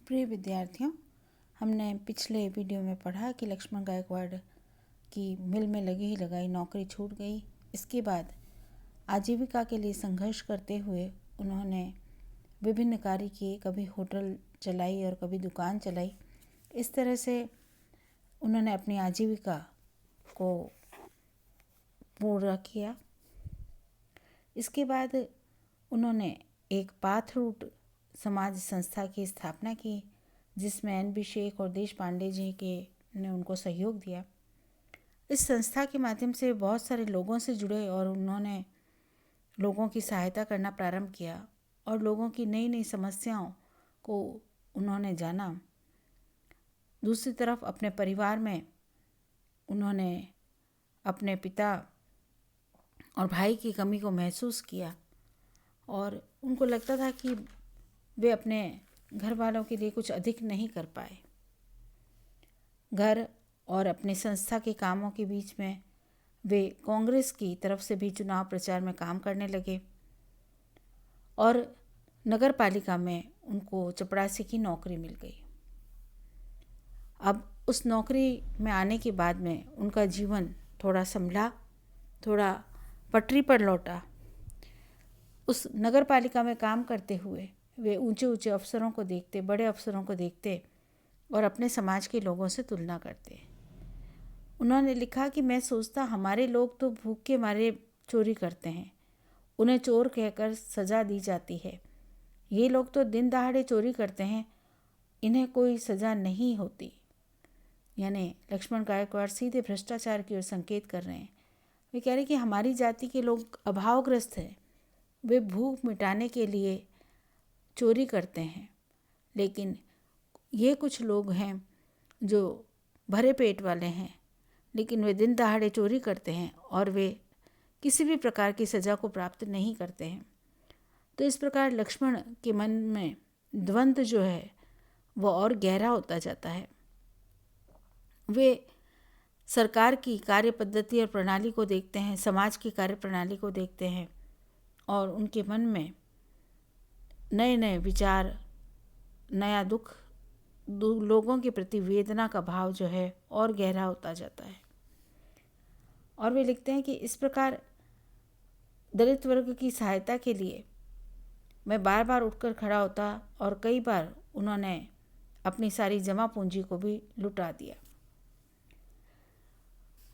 प्रिय विद्यार्थियों, हमने पिछले वीडियो में पढ़ा कि लक्ष्मण गायकवाड़ की मिल में लगी ही लगाई नौकरी छूट गई। इसके बाद आजीविका के लिए संघर्ष करते हुए उन्होंने विभिन्न कार्य किए, कभी होटल चलाई और कभी दुकान चलाई। इस तरह से उन्होंने अपनी आजीविका को पूरा किया। इसके बाद उन्होंने एक पाथ रूट समाज संस्था की स्थापना की, जिसमें एन.बी. शेख और देश पांडे जी ने उनको सहयोग दिया। इस संस्था के माध्यम से बहुत सारे लोगों से जुड़े और उन्होंने लोगों की सहायता करना प्रारंभ किया और लोगों की नई नई समस्याओं को उन्होंने जाना। दूसरी तरफ अपने परिवार में उन्होंने अपने पिता और भाई की कमी को महसूस किया और उनको लगता था कि वे अपने घर वालों के लिए कुछ अधिक नहीं कर पाए। घर और अपने संस्था के कामों के बीच में वे कांग्रेस की तरफ से भी चुनाव प्रचार में काम करने लगे और नगर पालिका में उनको चपरासी की नौकरी मिल गई। अब उस नौकरी में आने के बाद में उनका जीवन थोड़ा संभला, थोड़ा पटरी पर लौटा। उस नगर पालिका में काम करते हुए वे ऊंचे ऊंचे अफसरों को देखते, बड़े अफसरों को देखते और अपने समाज के लोगों से तुलना करते। उन्होंने लिखा कि मैं सोचता हमारे लोग तो भूख के मारे चोरी करते हैं, उन्हें चोर कहकर सज़ा दी जाती है। ये लोग तो दिन दहाड़े चोरी करते हैं, इन्हें कोई सज़ा नहीं होती। यानी लक्ष्मण गायकवाड़ सीधे भ्रष्टाचार की ओर संकेत कर रहे हैं। वे कह रहे हैं कि हमारी जाति के लोग अभावग्रस्त हैं, वे भूख मिटाने के लिए चोरी करते हैं, लेकिन ये कुछ लोग हैं जो भरे पेट वाले हैं, लेकिन वे दिन दहाड़े चोरी करते हैं और वे किसी भी प्रकार की सज़ा को प्राप्त नहीं करते हैं। तो इस प्रकार लक्ष्मण के मन में द्वंद्व जो है वो और गहरा होता जाता है। वे सरकार की कार्य पद्धति और प्रणाली को देखते हैं, समाज की कार्य प्रणाली को देखते हैं और उनके मन में नए नए विचार, नया दुख, लोगों के प्रति वेदना का भाव जो है और गहरा होता जाता है। और वे लिखते हैं कि इस प्रकार दलित वर्ग की सहायता के लिए मैं बार बार उठकर खड़ा होता और कई बार उन्होंने अपनी सारी जमा पूंजी को भी लुटा दिया।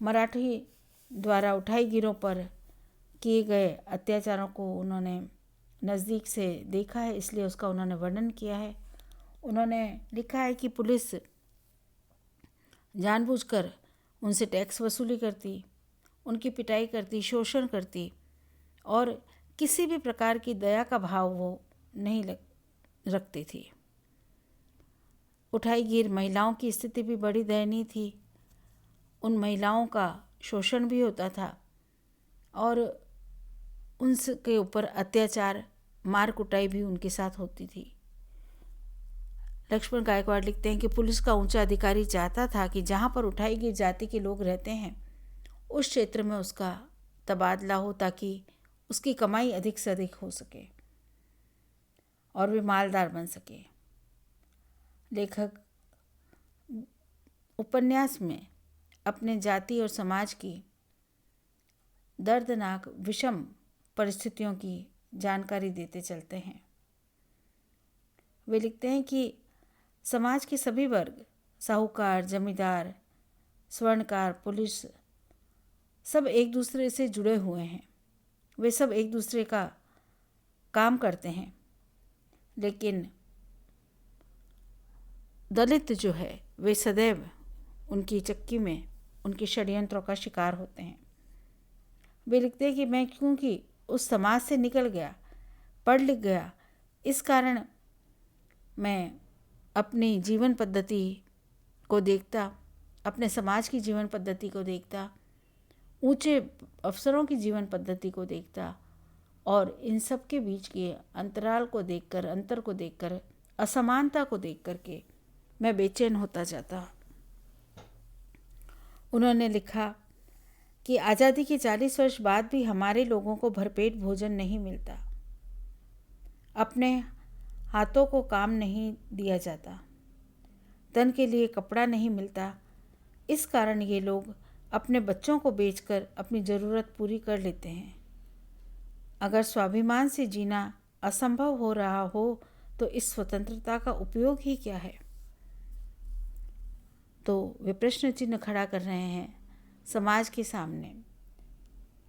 मराठी द्वारा उठाईगिरों पर किए गए अत्याचारों को उन्होंने नज़दीक से देखा है, इसलिए उसका उन्होंने वर्णन किया है। उन्होंने लिखा है कि पुलिस जानबूझकर उनसे टैक्स वसूली करती, उनकी पिटाई करती, शोषण करती और किसी भी प्रकार की दया का भाव वो नहीं रखती थी। उठाईगीर महिलाओं की स्थिति भी बड़ी दयनीय थी। उन महिलाओं का शोषण भी होता था और उनके ऊपर अत्याचार, मार कुटाई भी उनके साथ होती थी। लक्ष्मण गायकवाड़ लिखते हैं कि पुलिस का ऊंचा अधिकारी चाहता था कि जहां पर उठाईगीर जाति के लोग रहते हैं उस क्षेत्र में उसका तबादला हो, ताकि उसकी कमाई अधिक से अधिक हो सके और वे मालदार बन सके। लेखक उपन्यास में अपने जाति और समाज की दर्दनाक विषम परिस्थितियों की जानकारी देते चलते हैं। वे लिखते हैं कि समाज के सभी वर्ग, साहूकार, जमींदार, स्वर्णकार, पुलिस, सब एक दूसरे से जुड़े हुए हैं। वे सब एक दूसरे का काम करते हैं, लेकिन दलित जो है वे सदैव उनकी चक्की में, उनके षड्यंत्रों का शिकार होते हैं। वे लिखते हैं कि मैं क्योंकि उस समाज से निकल गया, पढ़ लिख गया, इस कारण मैं अपनी जीवन पद्धति को देखता, अपने समाज की जीवन पद्धति को देखता, ऊंचे अफसरों की जीवन पद्धति को देखता और इन सब के बीच के अंतराल को देखकर, अंतर को देखकर, असमानता को देख करके मैं बेचैन होता जाता। उन्होंने लिखा कि आज़ादी के 40 वर्ष बाद भी हमारे लोगों को भरपेट भोजन नहीं मिलता। अपने हाथों को काम नहीं दिया जाता, तन के लिए कपड़ा नहीं मिलता। इस कारण ये लोग अपने बच्चों को बेचकर अपनी ज़रूरत पूरी कर लेते हैं। अगर स्वाभिमान से जीना असंभव हो रहा हो तो इस स्वतंत्रता का उपयोग ही क्या है? तो वे प्रश्न चिन्ह खड़ा कर रहे हैं समाज के सामने,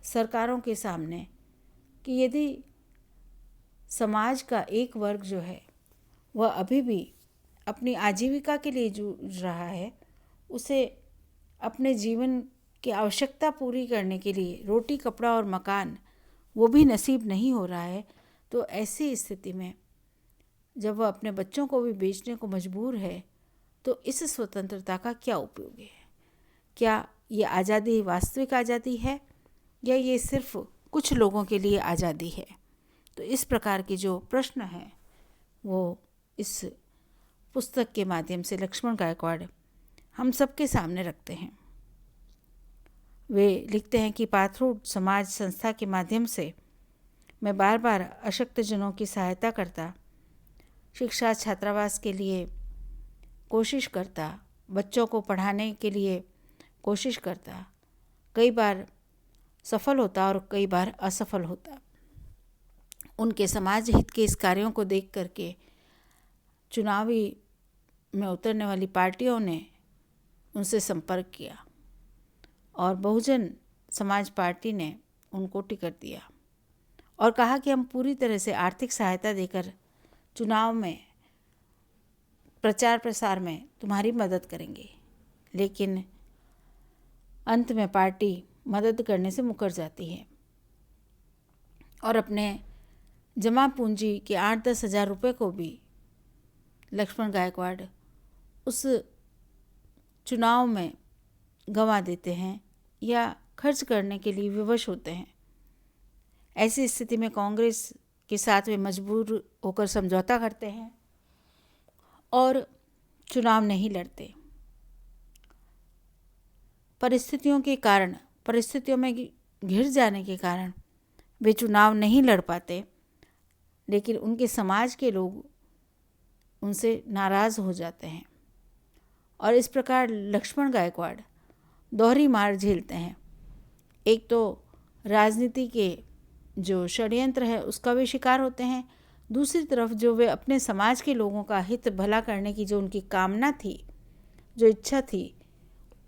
सरकारों के सामने, कि यदि समाज का एक वर्ग जो है वह अभी भी अपनी आजीविका के लिए जूझ रहा है, उसे अपने जीवन की आवश्यकता पूरी करने के लिए रोटी, कपड़ा और मकान वो भी नसीब नहीं हो रहा है, तो ऐसी स्थिति में जब वह अपने बच्चों को भी बेचने को मजबूर है, तो इस स्वतंत्रता का क्या उपयोग है? क्या ये आज़ादी वास्तविक आज़ादी है या ये सिर्फ कुछ लोगों के लिए आज़ादी है? तो इस प्रकार के जो प्रश्न हैं वो इस पुस्तक के माध्यम से लक्ष्मण गायकवाड़ हम सबके सामने रखते हैं। वे लिखते हैं कि पाथरूड समाज संस्था के माध्यम से मैं बार बार अशक्तजनों की सहायता करता, शिक्षा छात्रावास के लिए कोशिश करता, बच्चों को पढ़ाने के लिए कोशिश करता। कई बार सफल होता और कई बार असफल होता। उनके समाज हित के इस कार्यों को देख करके चुनावी में उतरने वाली पार्टियों ने उनसे संपर्क किया और बहुजन समाज पार्टी ने उनको टिकट दिया और कहा कि हम पूरी तरह से आर्थिक सहायता देकर चुनाव में प्रचार प्रसार में तुम्हारी मदद करेंगे। लेकिन अंत में पार्टी मदद करने से मुकर जाती है और अपने जमा पूंजी के 8-10 हज़ार रुपये को भी लक्ष्मण गायकवाड़ उस चुनाव में गंवा देते हैं या खर्च करने के लिए विवश होते हैं। ऐसी स्थिति में कांग्रेस के साथ वे मजबूर होकर समझौता करते हैं और चुनाव नहीं लड़ते। परिस्थितियों में घिर जाने के कारण वे चुनाव नहीं लड़ पाते, लेकिन उनके समाज के लोग उनसे नाराज़ हो जाते हैं और इस प्रकार लक्ष्मण गायकवाड़ दोहरी मार झेलते हैं। एक तो राजनीति के जो षड्यंत्र है उसका वे शिकार होते हैं, दूसरी तरफ जो वे अपने समाज के लोगों का हित भला करने की जो उनकी कामना थी, जो इच्छा थी,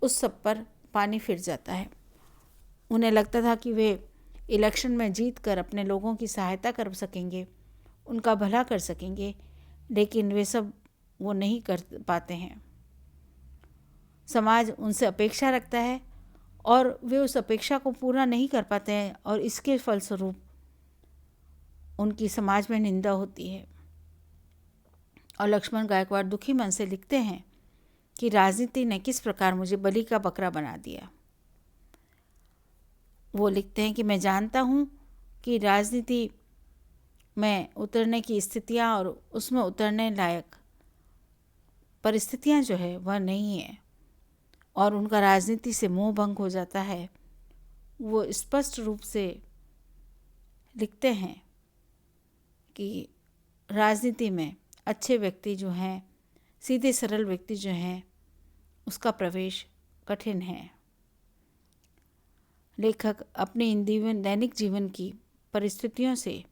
उस सब पर पानी फिर जाता है। उन्हें लगता था कि वे इलेक्शन में जीत कर अपने लोगों की सहायता कर सकेंगे, उनका भला कर सकेंगे, लेकिन वे सब वो नहीं कर पाते हैं। समाज उनसे अपेक्षा रखता है और वे उस अपेक्षा को पूरा नहीं कर पाते हैं और इसके फलस्वरूप उनकी समाज में निंदा होती है। और लक्ष्मण गायकवाड़ दुखी मन से लिखते हैं कि राजनीति ने किस प्रकार मुझे बलि का बकरा बना दिया। वो लिखते हैं कि मैं जानता हूँ कि राजनीति में उतरने की स्थितियाँ और उसमें उतरने लायक परिस्थितियाँ जो है वह नहीं है और उनका राजनीति से मोह भंग हो जाता है। वो स्पष्ट रूप से लिखते हैं कि राजनीति में अच्छे व्यक्ति जो हैं, सीधे सरल व्यक्ति जो हैं, उसका प्रवेश कठिन है। लेखक अपने इन दैनिक जीवन की परिस्थितियों से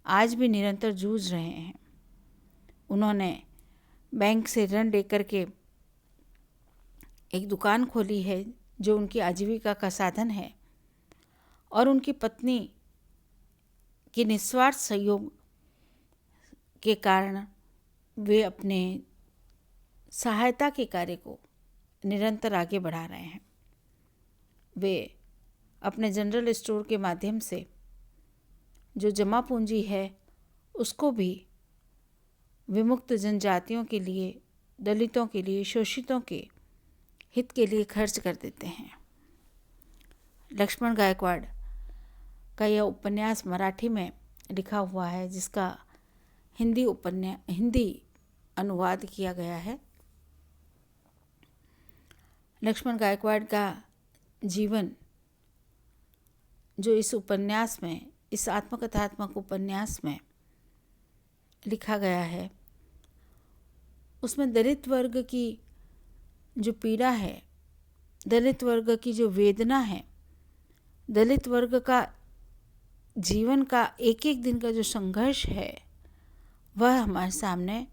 आज भी निरंतर जूझ रहे हैं। उन्होंने बैंक से ऋण लेकर के एक दुकान खोली है जो उनकी आजीविका का साधन है और उनकी पत्नी के निस्वार्थ सहयोग के कारण वे अपने सहायता के कार्य को निरंतर आगे बढ़ा रहे हैं। वे अपने जनरल स्टोर के माध्यम से जो जमा पूंजी है उसको भी विमुक्त जनजातियों के लिए, दलितों के लिए, शोषितों के हित के लिए खर्च कर देते हैं। लक्ष्मण गायकवाड़ का यह उपन्यास मराठी में लिखा हुआ है, जिसका हिंदी अनुवाद किया गया है। लक्ष्मण गायकवाड़ का जीवन जो इस उपन्यास में, इस आत्मकथात्मक उपन्यास में लिखा गया है उसमें दलित वर्ग की जो पीड़ा है, दलित वर्ग की जो वेदना है, दलित वर्ग का जीवन का एक एक दिन का जो संघर्ष है वह हमारे सामने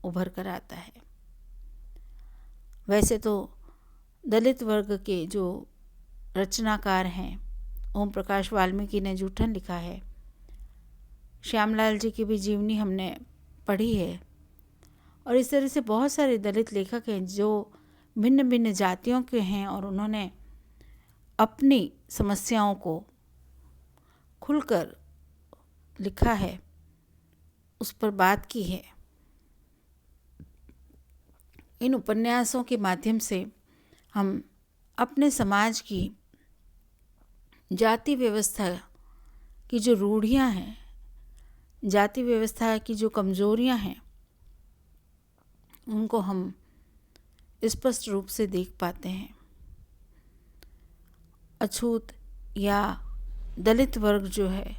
उभर कर आता है। वैसे तो दलित वर्ग के जो रचनाकार हैं, ओम प्रकाश वाल्मीकि ने जूठन लिखा है, श्यामलाल जी की भी जीवनी हमने पढ़ी है, और इस तरह से बहुत सारे दलित लेखक हैं जो भिन्न भिन्न जातियों के हैं और उन्होंने अपनी समस्याओं को खुलकर लिखा है, उस पर बात की है। इन उपन्यासों के माध्यम से हम अपने समाज की जाति व्यवस्था की जो रूढ़ियां हैं, जाति व्यवस्था की जो कमजोरियां हैं, उनको हम स्पष्ट रूप से देख पाते हैं। अछूत या दलित वर्ग जो है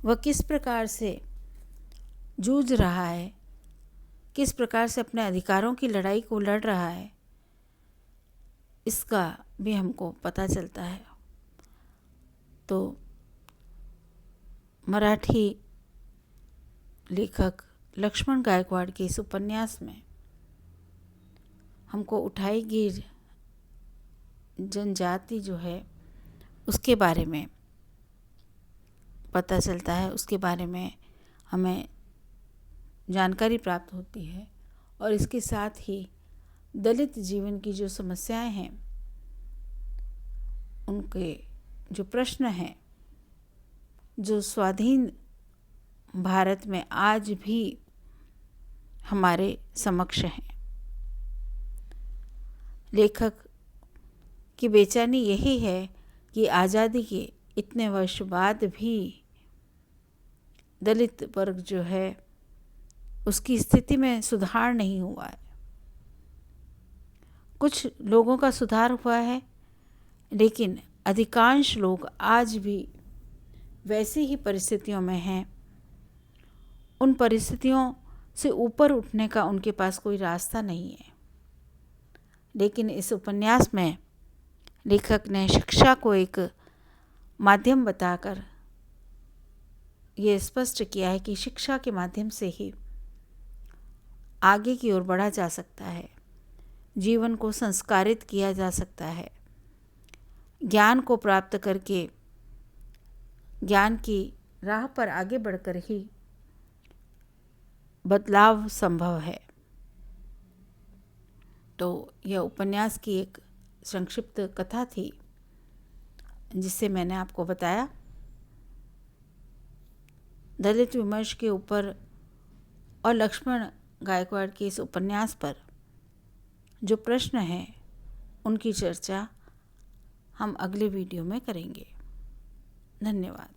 वह किस प्रकार से जूझ रहा है, किस प्रकार से अपने अधिकारों की लड़ाई को लड़ रहा है, इसका भी हमको पता चलता है। तो मराठी लेखक लक्ष्मण गायकवाड़ के इस उपन्यास में हमको उठाई गिर जनजाति जो है उसके बारे में पता चलता है, उसके बारे में हमें जानकारी प्राप्त होती है, और इसके साथ ही दलित जीवन की जो समस्याएं हैं, उनके जो प्रश्न हैं, जो स्वाधीन भारत में आज भी हमारे समक्ष हैं। लेखक की बेचैनी यही है कि आज़ादी के इतने वर्ष बाद भी दलित वर्ग जो है उसकी स्थिति में सुधार नहीं हुआ है। कुछ लोगों का सुधार हुआ है, लेकिन अधिकांश लोग आज भी वैसी ही परिस्थितियों में हैं। उन परिस्थितियों से ऊपर उठने का उनके पास कोई रास्ता नहीं है। लेकिन इस उपन्यास में लेखक ने शिक्षा को एक माध्यम बताकर ये स्पष्ट किया है कि शिक्षा के माध्यम से ही आगे की ओर बढ़ा जा सकता है, जीवन को संस्कारित किया जा सकता है, ज्ञान को प्राप्त करके ज्ञान की राह पर आगे बढ़कर ही बदलाव संभव है। तो यह उपन्यास की एक संक्षिप्त कथा थी जिससे मैंने आपको बताया। दलित विमर्श के ऊपर और लक्ष्मण गायकवाड़ के इस उपन्यास पर जो प्रश्न हैं उनकी चर्चा हम अगले वीडियो में करेंगे। धन्यवाद।